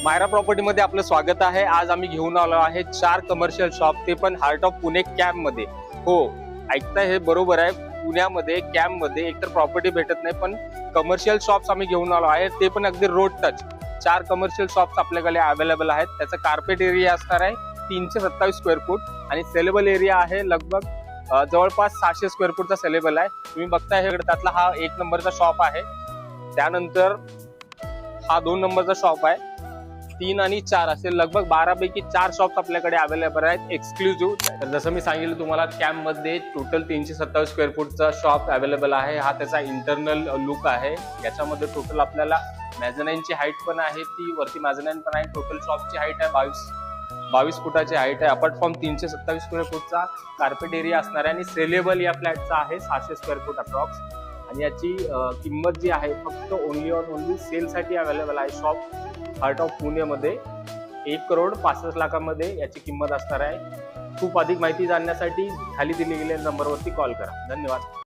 मायरा प्रॉपर्टीमध्ये आपलं स्वागत आहे। आज आम्ही घेऊन आलो आहे 4 कमर्शियल शॉप, ते पण हार्ट ऑफ पुणे कॅम्प मध्ये। हो, ऐकताय हे बरोबर आहे। पुण्यामध्ये कॅम्प मध्ये एकतर प्रॉपर्टी भेटत नाही, पण कमर्शियल शॉप्स आम्ही घेऊन आलो आहे, ते पण अगदी रोड टच। 4 कमर्शियल शॉप्स आपल्याकडे अवेलेबल आहेत। त्याचा कार्पेट एरिया असणार आहे 327 स्क्वेअर फूट आणि सेलेबल एरिया आहे लगभग जवळपास 600 स्क्वेअर फूटचा सेलेबल आहे। तुम्ही बघताय हे त्यातला हा 1 नंबरचा शॉप आहे। त्यानंतर हा 2 नंबरचा शॉप आहे। 3 आणि 4 असे लगभग 12 पैकी 4 शॉप्स आपल्याकडे अवेलेबल आहेत एक्सक्लुझिव्ह। तर जसं मी सांगितलं तुम्हाला, कॅम्प मध्ये टोटल 327 स्क्वेअर फूटचा शॉप अवेलेबल आहे। हा त्याचा इंटरनल लुक आहे। याच्यामध्ये टोटल आपल्याला मॅझनाईनची हाईट पण आहे, ती वरती मॅझनाईन पण आहे। टोटल शॉपची हाईट आहे 22 फुटाची हाईट आहे। अपार्ट फ्रॉम 327 स्क्वेअर फूटचा कार्पेट एरिया असणार आहे आणि सेलेबल या फ्लॅटचा आहे 600 स्क्वेअर फूट अप्रॉक्स। आणि याची किंमत जी आहे फक्त ओनली सेल साठी अवेलेबल आहे। शॉप हार्ट ऑफ पुणे मध्ये 1,65,00,000 याची किंमत असणार आहे। खूप अधिक माहिती जाणण्यासाठी खाली दिलेल्या नंबरवरती कॉल करा। धन्यवाद।